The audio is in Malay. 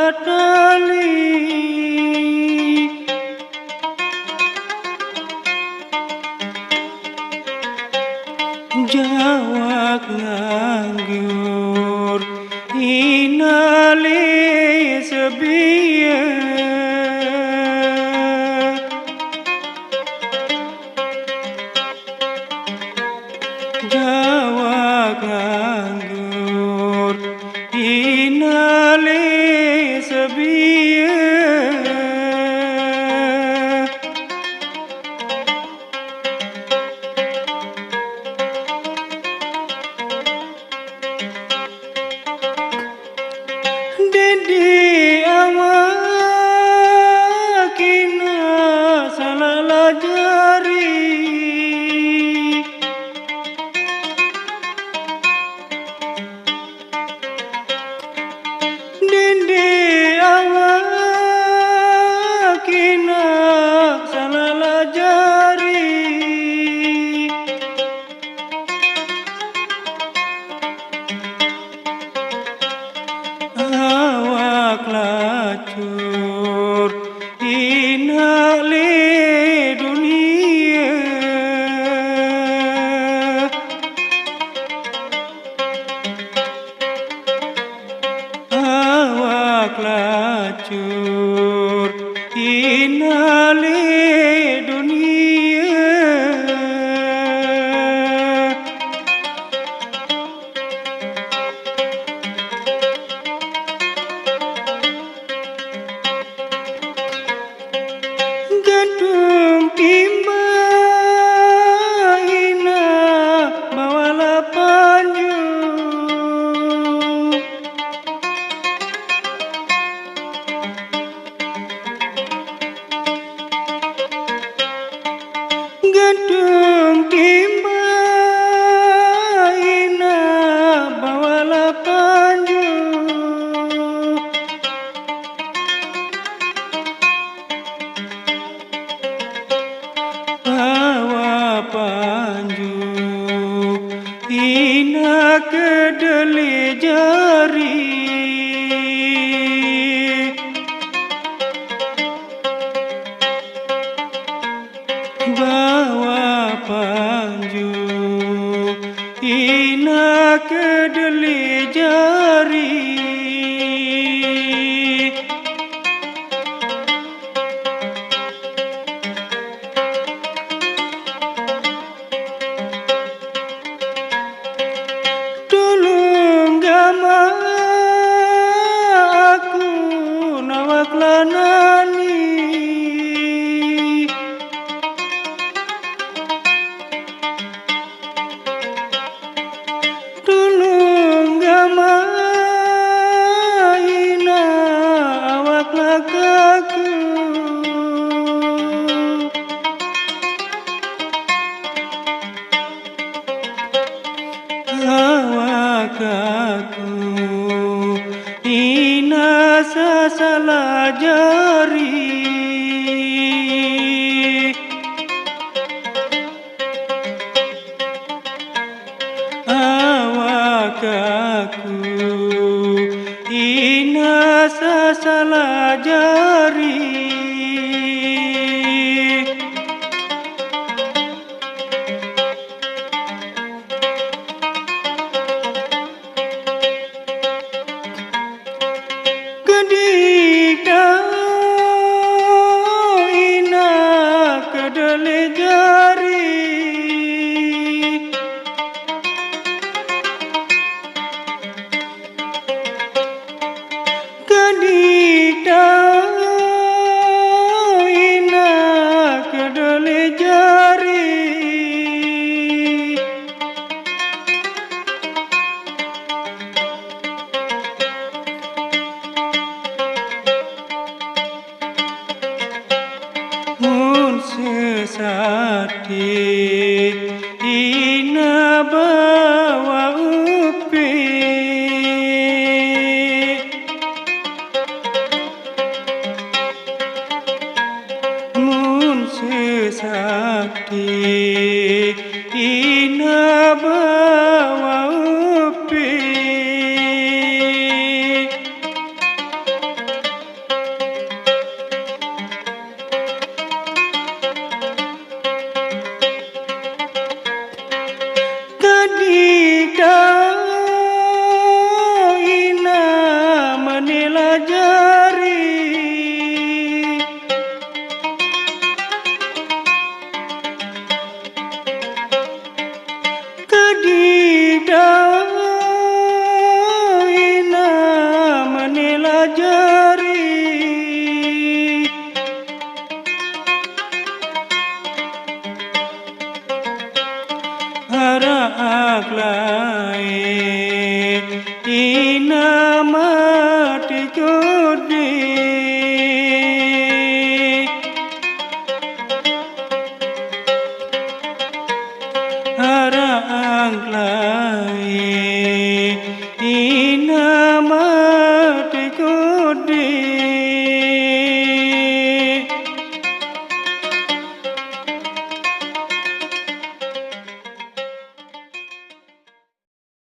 batali jawab nganggur inali sebiya jawab nganggur inali sebiya Didi awakina salah jari Didi awakina salah jari awak lacur inali dunia awak lacur inali dunia Gadung timba ina bawala panju Gadung timba ina bawala panju bawa panju ina kedeli jari bawa panju ina kedeli jari Tolong gama aku nawak lanani Tolong gama ina awak lakaku awak aku ina salah jari awak aku ina salah jari Kedika ina kedele jari Kedika ina kedele jari Mun sesati ina bawa upi Mun sesati ina bawa upi ไกลอีน้